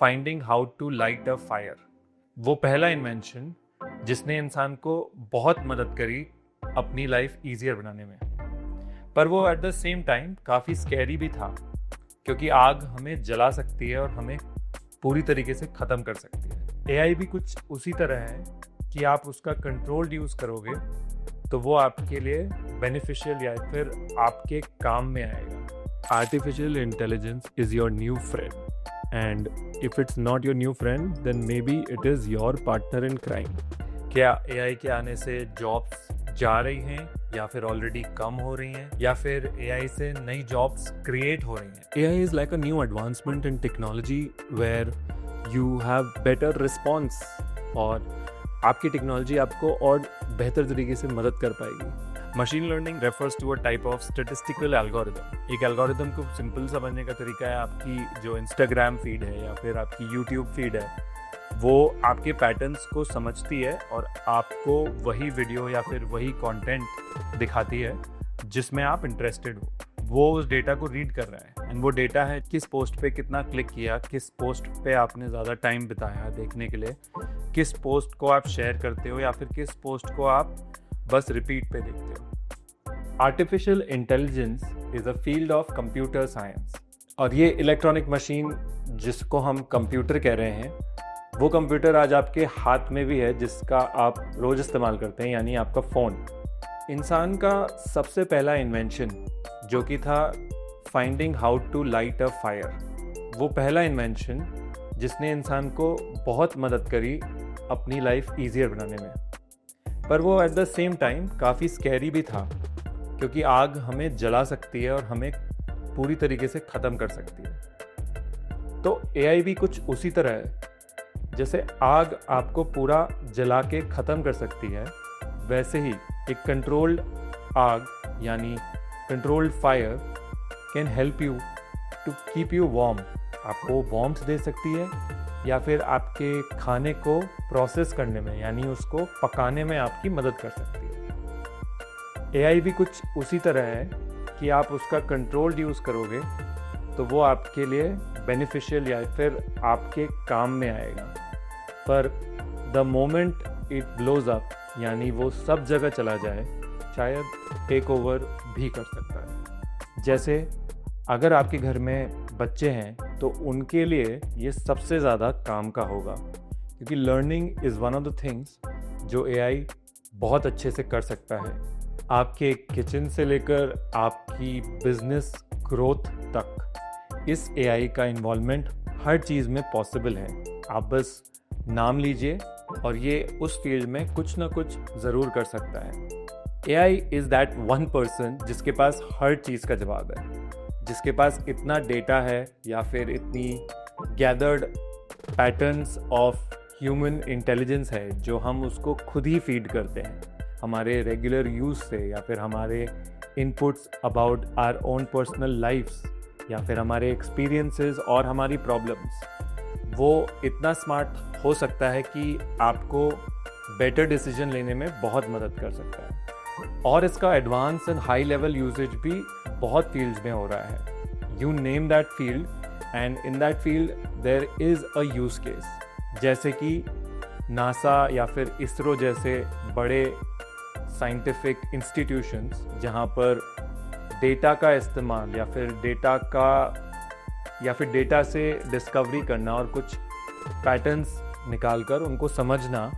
Finding how to light a fire. वो पहला invention जिसने इंसान को बहुत मदद करी अपनी लाइफ ईजियर बनाने में, पर वो एट द सेम टाइम काफ़ी स्कैरी भी था, क्योंकि आग हमें जला सकती है और हमें पूरी तरीके से ख़त्म कर सकती है। एआई भी कुछ उसी तरह है कि आप उसका कंट्रोल्ड यूज़ करोगे तो वो आपके लिए बेनिफिशियल या फिर आपके काम में आएगा। Artificial intelligence is your new friend, and if it's not your new friend then maybe it is your partner in crime. क्या एआई के आने से जॉब्स जा रही हैं या फिर ऑलरेडी कम हो रही हैं, या फिर एआई से नई जॉब्स क्रिएट हो रही हैं? AI is like a new advancement in technology where you have better response, और आपकी टेक्नोलॉजी आपको और बेहतर तरीके से मदद कर पाएगी। Machine learning refers to a type of statistical algorithm. एक एल्गोरिदम को सिंपल समझने का तरीका है, आपकी जो इंस्टाग्राम फीड है या फिर आपकी यूट्यूब फीड है, वो आपके पैटर्न्स को समझती है और आपको वही वीडियो या फिर वही कंटेंट दिखाती है जिसमें आप इंटरेस्टेड हो। वो उस डेटा को रीड कर रहा है, एंड वो डेटा है किस पोस्ट पे कितना क्लिक किया, किस पोस्ट पे आपने ज़्यादा टाइम बिताया देखने के लिए, किस पोस्ट को आप शेयर करते हो या फिर किस पोस्ट को आप बस रिपीट पे देखते हो। Artificial intelligence is a field of computer science, और ये इलेक्ट्रॉनिक मशीन जिसको हम कंप्यूटर कह रहे हैं, वो कंप्यूटर आज आपके हाथ में भी है जिसका आप रोज़ इस्तेमाल करते हैं, यानी आपका फ़ोन। इंसान का सबसे पहला इन्वेंशन जो कि था finding how to light a fire, वो पहला इन्वेंशन जिसने इंसान को बहुत मदद करी अपनी लाइफ ईजियर बनाने में, पर वो एट द सेम टाइम काफ़ी स्कैरी भी था, क्योंकि आग हमें जला सकती है और हमें पूरी तरीके से ख़त्म कर सकती है। तो एआई भी कुछ उसी तरह है, जैसे आग आपको पूरा जला के ख़त्म कर सकती है, वैसे ही एक कंट्रोल्ड आग यानी controlled fire can help you to keep you warm. आपको वार्मथ दे सकती है या फिर आपके खाने को प्रोसेस करने में यानी उसको पकाने में आपकी मदद कर सकती है। एआई भी कुछ उसी तरह है कि आप उसका कंट्रोल्ड यूज़ करोगे तो वो आपके लिए बेनिफिशियल या फिर आपके काम में आएगा, पर the moment it blows up यानी वो सब जगह चला जाए, शायद टेक ओवर भी कर सकता है। जैसे अगर आपके घर में बच्चे हैं तो उनके लिए ये सबसे ज़्यादा काम का होगा, क्योंकि learning is one of the things जो एआई बहुत अच्छे से कर सकता है। आपके किचन से लेकर आपकी बिजनेस ग्रोथ तक इस एआई का इन्वॉल्वमेंट हर चीज़ में पॉसिबल है। आप बस नाम लीजिए और ये उस फील्ड में कुछ ना कुछ ज़रूर कर सकता है। AI is that one person जिसके पास हर चीज़ का जवाब है, जिसके पास इतना डेटा है या फिर इतनी gathered patterns of human intelligence है जो हम उसको खुद ही फीड करते हैं हमारे रेगुलर यूज़ से, या फिर हमारे inputs about our own personal lifes, या फिर हमारे एक्सपीरियंसेस और हमारी प्रॉब्लम्स। वो इतना स्मार्ट हो सकता है कि आपको बेटर डिसीजन लेने में बहुत मदद कर सकता है, और इसका advance and high level usages भी बहुत फील्ड्स में हो रहा है। You name that field and in that field there is a use case, जैसे कि नासा या फिर इसरो जैसे बड़े साइंटिफिक इंस्टीट्यूशंस जहाँ पर डेटा का इस्तेमाल या फिर डेटा से डिस्कवरी करना और कुछ पैटर्न्स निकालकर उनको समझना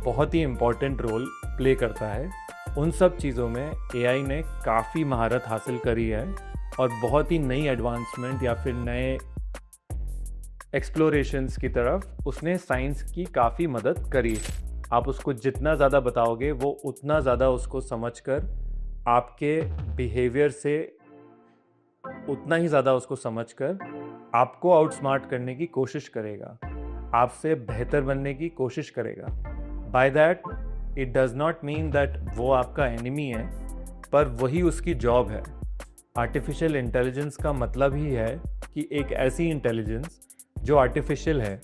बहुत ही इम्पॉर्टेंट रोल प्ले करता है। उन सब चीज़ों में एआई ने काफ़ी महारत हासिल करी है और बहुत ही नई एडवांसमेंट या फिर नए एक्सप्लोरेशंस की तरफ उसने साइंस की काफ़ी मदद करी। आप उसको जितना ज़्यादा बताओगे वो उतना ज़्यादा उसको समझकर आपके बिहेवियर से उतना ही ज़्यादा उसको समझकर आपको आउटस्मार्ट करने की कोशिश करेगा, आपसे बेहतर बनने की कोशिश करेगा। By that it does not mean that वो आपका एनिमी है, पर वही उसकी जॉब है। आर्टिफिशियल इंटेलिजेंस का मतलब ही है कि एक ऐसी इंटेलिजेंस जो आर्टिफिशियल है,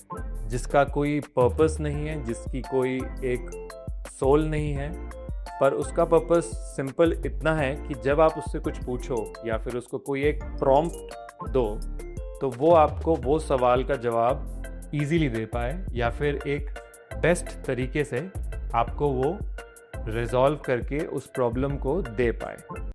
जिसका कोई पर्पस नहीं है, जिसकी कोई एक सोल नहीं है, पर उसका पर्पस सिंपल इतना है कि जब आप उससे कुछ पूछो या फिर उसको कोई एक प्रॉम्प्ट दो तो वो आपको वो सवाल का जवाब इजीली दे पाए या फिर एक बेस्ट तरीके से आपको वो रिजॉल्व करके उस प्रॉब्लम को दे पाए।